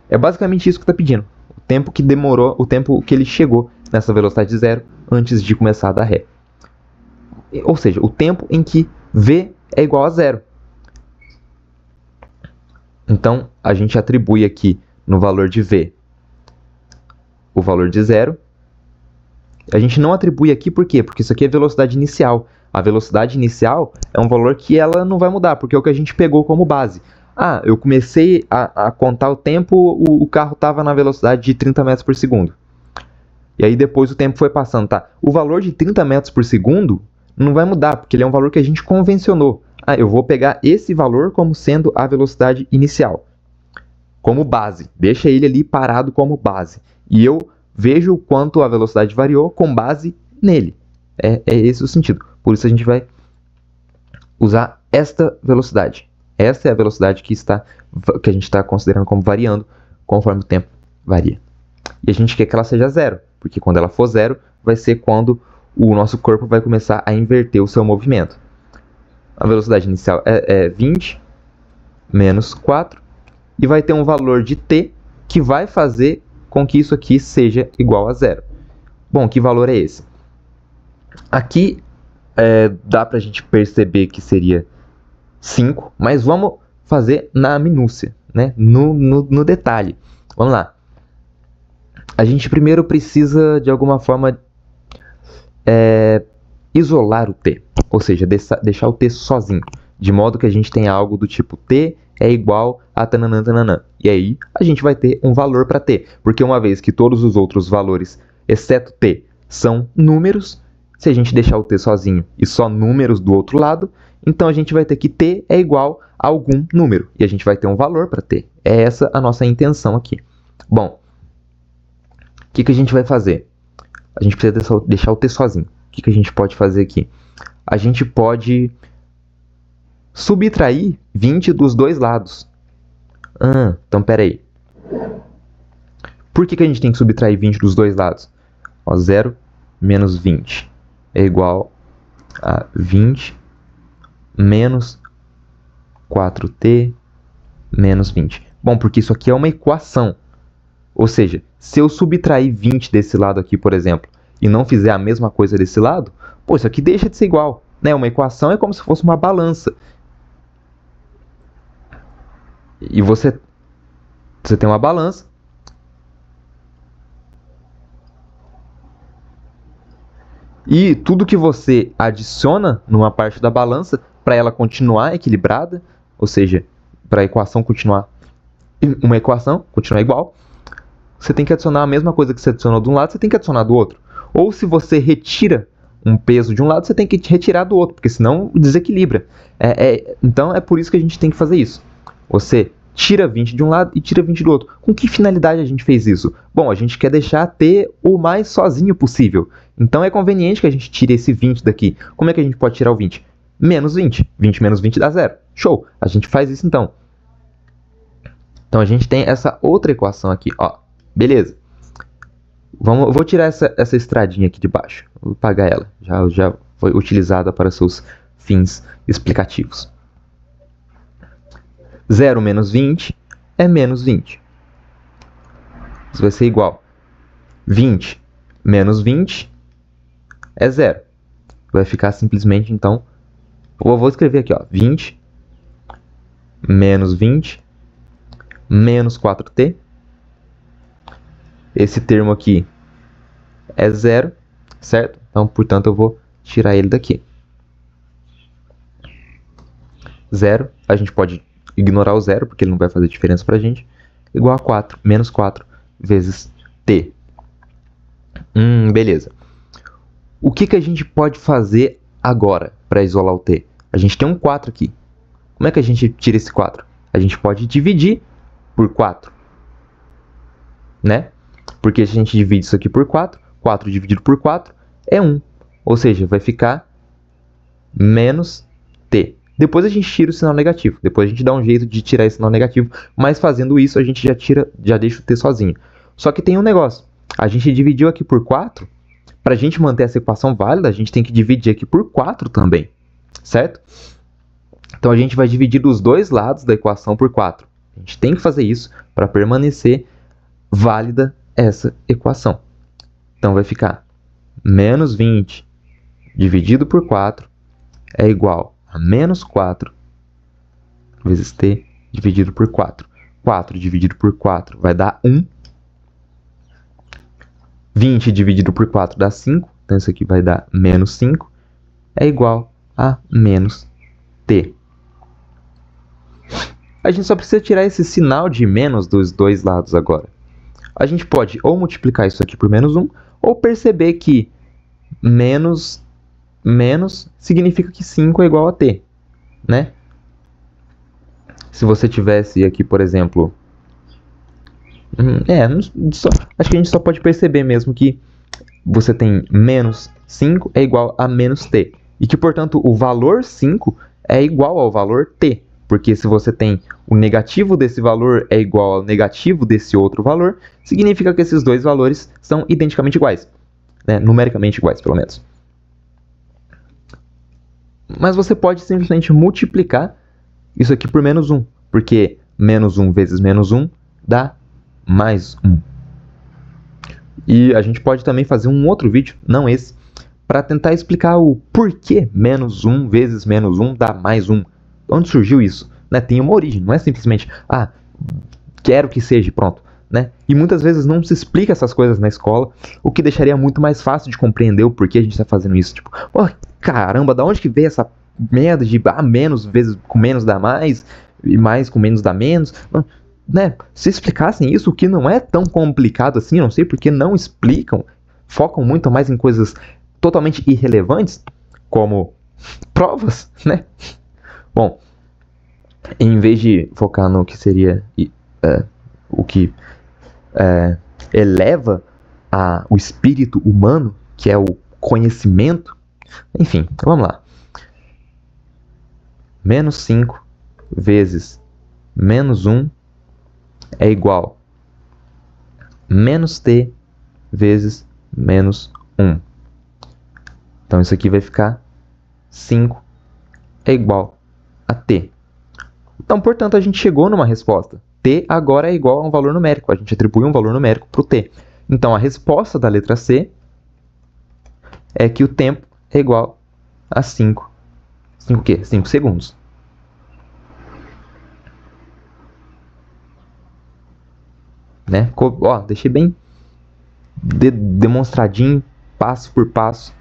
É basicamente isso que está pedindo. O tempo que demorou, o tempo que ele chegou nessa velocidade zero antes de começar a dar ré. Ou seja, o tempo em que V é igual a zero. Então, a gente atribui aqui no valor de V o valor de zero. A gente não atribui aqui por quê? Porque isso aqui é velocidade inicial. A velocidade inicial é um valor que ela não vai mudar, porque é o que a gente pegou como base. Ah, eu comecei a contar o tempo, o carro estava na velocidade de 30 metros por segundo. E aí depois o tempo foi passando, tá? O valor de 30 metros por segundo não vai mudar, porque ele é um valor que a gente convencionou. Ah, eu vou pegar esse valor como sendo a velocidade inicial, como base. Deixa ele ali parado como base. E eu vejo o quanto a velocidade variou com base nele. É esse o sentido. Por isso a gente vai usar esta velocidade. Esta é a velocidade que a gente está considerando como variando conforme o tempo varia. E a gente quer que ela seja zero, porque quando ela for zero, vai ser quando o nosso corpo vai começar a inverter o seu movimento. A velocidade inicial é 20 menos 4 e vai ter um valor de t que vai fazer com que isso aqui seja igual a zero. Bom, que valor é esse? Aqui dá para a gente perceber que seria 5, mas vamos fazer na minúcia, né? no detalhe. Vamos lá. A gente primeiro precisa, de alguma forma, isolar o t, ou seja, deixar o t sozinho, de modo que a gente tenha algo do tipo t é igual a tananã, tananã. E aí a gente vai ter um valor para t, porque uma vez que todos os outros valores, exceto t, são números, se a gente deixar o t sozinho e só números do outro lado, então a gente vai ter que t é igual a algum número, e a gente vai ter um valor para t. É essa a nossa intenção aqui. Bom, o que a gente vai fazer? A gente precisa deixar o t sozinho. O que a gente pode fazer aqui? A gente pode subtrair 20 dos dois lados. Então, peraí. Por que a gente tem que subtrair 20 dos dois lados? 0 menos 20 é igual a 20 menos 4t menos 20. Bom, porque isso aqui é uma equação. Ou seja, se eu subtrair 20 desse lado aqui, por exemplo, e não fizer a mesma coisa desse lado, pô, isso aqui deixa de ser igual, né? Uma equação é como se fosse uma balança. E você tem uma balança. E tudo que você adiciona numa parte da balança, para ela continuar equilibrada, ou seja, para a equação continuar uma equação, continuar igual, você tem que adicionar a mesma coisa que você adicionou de um lado, você tem que adicionar do outro. Ou se você retira um peso de um lado, você tem que retirar do outro, porque senão desequilibra. Então é por isso que a gente tem que fazer isso. Você tira 20 de um lado e tira 20 do outro. Com que finalidade a gente fez isso? Bom, a gente quer deixar T o mais sozinho possível. Então é conveniente que a gente tire esse 20 daqui. Como é que a gente pode tirar o 20? Menos 20. 20 menos 20 dá 0. Show! A gente faz isso então. Então a gente tem essa outra equação aqui, ó. Beleza. Vou tirar essa estradinha aqui de baixo. Vou apagar ela. Já foi utilizada para seus fins explicativos. 0 menos 20 é menos 20. Isso vai ser igual. 20 menos 20 é 0. Vai ficar simplesmente, então... Eu vou escrever aqui, ó. 20 menos 20 menos 4t. Esse termo aqui é 0, certo? Então, portanto, eu vou tirar ele daqui. 0, a gente pode ignorar o 0, porque ele não vai fazer diferença pra gente. Igual a 4, menos 4 vezes t. Beleza. O que a gente pode fazer agora para isolar o t? A gente tem um 4 aqui. Como é que a gente tira esse 4? A gente pode dividir por 4, né? Porque se a gente divide isso aqui por 4, 4 dividido por 4 é 1. Ou seja, vai ficar menos t. Depois a gente tira o sinal negativo. Depois a gente dá um jeito de tirar esse sinal negativo. Mas fazendo isso, a gente já deixa o t sozinho. Só que tem um negócio. A gente dividiu aqui por 4. Para a gente manter essa equação válida, a gente tem que dividir aqui por 4 também. Certo? Então a gente vai dividir dos dois lados da equação por 4. A gente tem que fazer isso para permanecer válida essa equação. Então vai ficar menos 20 dividido por 4 é igual a menos 4 vezes t dividido por 4. 4 dividido por 4 vai dar 1. 20 dividido por 4 dá 5. Então isso aqui vai dar menos 5. É igual a menos t. A gente só precisa tirar esse sinal de menos dos dois lados agora. A gente pode ou multiplicar isso aqui por menos 1, ou perceber que menos significa que 5 é igual a t, né? Se você tivesse aqui, por exemplo... acho que a gente só pode perceber mesmo que você tem menos 5 é igual a menos t. E que, portanto, o valor 5 é igual ao valor t. Porque se você tem o negativo desse valor é igual ao negativo desse outro valor, significa que esses dois valores são identicamente iguais. Né? Numericamente iguais, pelo menos. Mas você pode simplesmente multiplicar isso aqui por menos 1. Porque menos 1 vezes menos 1 dá mais 1. E a gente pode também fazer um outro vídeo, não esse, para tentar explicar o porquê menos 1 vezes menos 1 dá mais 1. Onde surgiu isso? Né? Tem uma origem, não é simplesmente, quero que seja, pronto. Né? E muitas vezes não se explica essas coisas na escola, o que deixaria muito mais fácil de compreender o porquê a gente está fazendo isso. Tipo, caramba, da onde que veio essa merda de menos vezes com menos dá mais, e mais com menos dá menos? Né? Se explicassem isso, o que não é tão complicado assim, não sei porque não explicam, focam muito mais em coisas totalmente irrelevantes, como provas, né? Bom, em vez de focar no que seria o que eleva o espírito humano, que é o conhecimento, enfim, vamos lá. Menos 5 vezes menos 1 é igual a menos t vezes menos 1. Então isso aqui vai ficar 5 é igual a t. Então, portanto, a gente chegou numa resposta. T agora é igual a um valor numérico. A gente atribui um valor numérico para o t. Então, a resposta da letra C é que o tempo é igual a 5. 5 o quê? 5 segundos. Né? Deixei bem demonstradinho, passo por passo,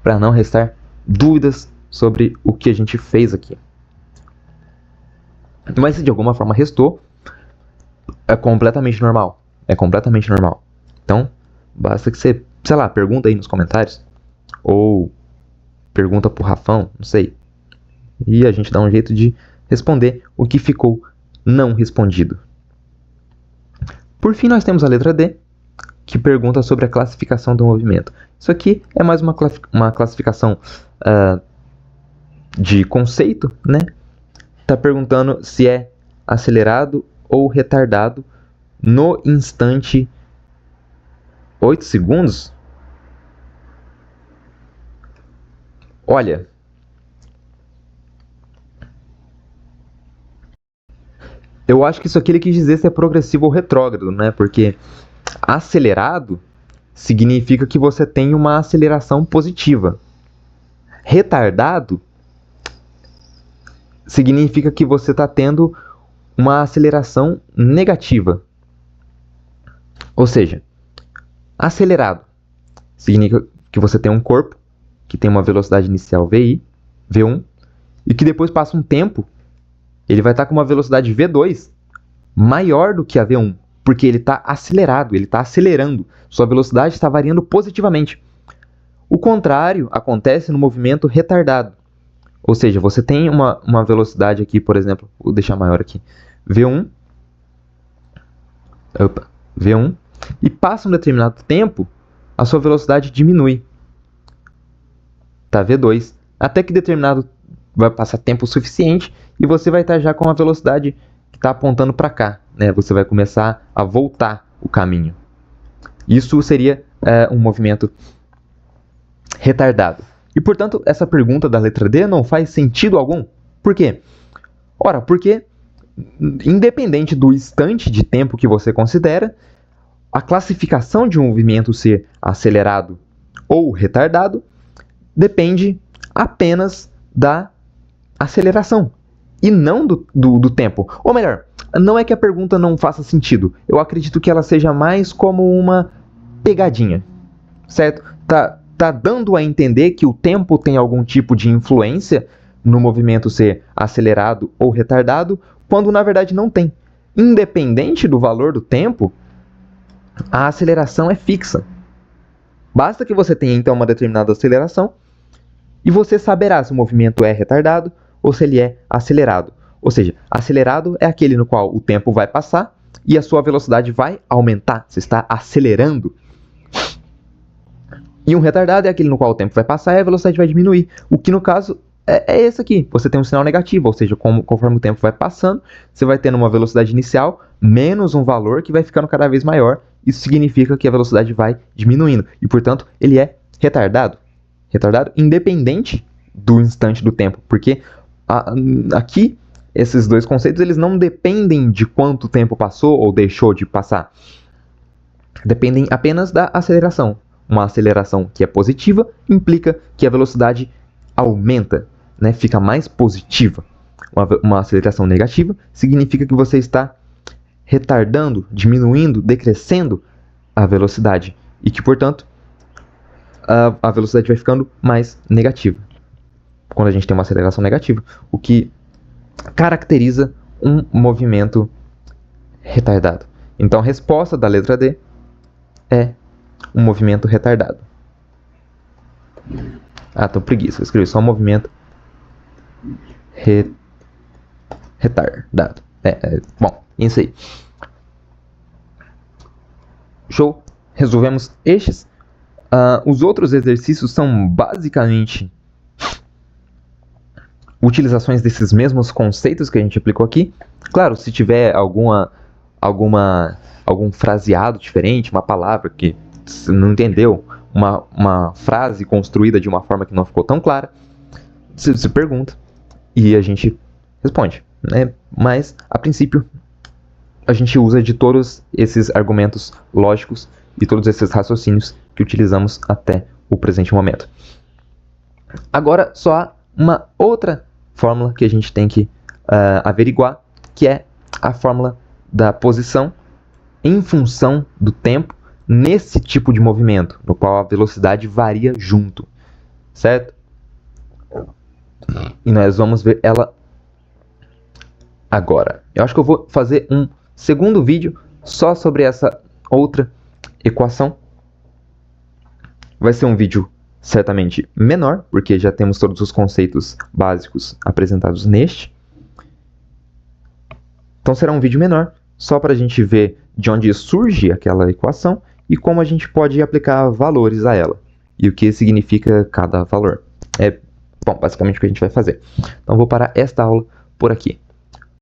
para não restar dúvidas sobre o que a gente fez aqui. Mas se de alguma forma restou, é completamente normal. É completamente normal. Então, basta que você, sei lá, pergunta aí nos comentários. Ou pergunta pro Rafão, não sei. E a gente dá um jeito de responder o que ficou não respondido. Por fim, nós temos a letra D, que pergunta sobre a classificação do movimento. Isso aqui é mais uma classificação de conceito, né? Está perguntando se é acelerado ou retardado no instante 8 segundos. Olha, eu acho que isso aqui ele quis dizer se é progressivo ou retrógrado, né? Porque acelerado significa que você tem uma aceleração positiva. Retardado significa que você está tendo uma aceleração negativa. Ou seja, acelerado significa que você tem um corpo que tem uma velocidade inicial VI, V1, e que depois passa um tempo, ele vai estar com uma velocidade V2 maior do que a V1, porque ele está acelerado, ele está acelerando, sua velocidade está variando positivamente. O contrário acontece no movimento retardado. Ou seja, você tem uma velocidade aqui, por exemplo, vou deixar maior aqui, V1, e passa um determinado tempo, a sua velocidade diminui, tá, V2, até que determinado vai passar tempo suficiente e você vai estar já com a velocidade que está apontando para cá, né? Você vai começar a voltar o caminho. Isso seria um movimento retardado. E, portanto, essa pergunta da letra D não faz sentido algum. Por quê? Ora, porque, independente do instante de tempo que você considera, a classificação de um movimento ser acelerado ou retardado depende apenas da aceleração e não do tempo. Ou melhor, não é que a pergunta não faça sentido. Eu acredito que ela seja mais como uma pegadinha, certo? Tá dando a entender que o tempo tem algum tipo de influência no movimento ser acelerado ou retardado, quando na verdade não tem. Independente do valor do tempo, a aceleração é fixa. Basta que você tenha então uma determinada aceleração e você saberá se o movimento é retardado ou se ele é acelerado. Ou seja, acelerado é aquele no qual o tempo vai passar e a sua velocidade vai aumentar. Você está acelerando. E um retardado é aquele no qual o tempo vai passar e a velocidade vai diminuir. O que no caso é esse aqui. Você tem um sinal negativo, ou seja, conforme o tempo vai passando, você vai tendo uma velocidade inicial menos um valor que vai ficando cada vez maior. Isso significa que a velocidade vai diminuindo. E, portanto, ele é retardado. Retardado independente do instante do tempo. Porque aqui, esses dois conceitos, eles não dependem de quanto tempo passou ou deixou de passar. Dependem apenas da aceleração. Uma aceleração que é positiva implica que a velocidade aumenta, né? Fica mais positiva. Uma aceleração negativa significa que você está retardando, diminuindo, decrescendo a velocidade e que, portanto, a velocidade vai ficando mais negativa. Quando a gente tem uma aceleração negativa, o que caracteriza um movimento retardado. Então, a resposta da letra D é um movimento retardado. Tô preguiça, eu escrevi só um movimento retardado. Bom, isso aí. Show? Resolvemos estes. Os outros exercícios são basicamente utilizações desses mesmos conceitos que a gente aplicou aqui. Claro, se tiver algum fraseado diferente, uma palavra que você não entendeu, uma frase construída de uma forma que não ficou tão clara, se pergunta e a gente responde, né? Mas, a princípio, a gente usa de todos esses argumentos lógicos e todos esses raciocínios que utilizamos até o presente momento. Agora, só há uma outra fórmula que a gente tem que averiguar, que é a fórmula da posição em função do tempo nesse tipo de movimento, no qual a velocidade varia junto, certo? E nós vamos ver ela agora. Eu acho que eu vou fazer um segundo vídeo só sobre essa outra equação. Vai ser um vídeo certamente menor, porque já temos todos os conceitos básicos apresentados neste. Então será um vídeo menor, só para a gente ver de onde surge aquela equação e como a gente pode aplicar valores a ela. E o que significa cada valor. Bom, basicamente o que a gente vai fazer. Então vou parar esta aula por aqui.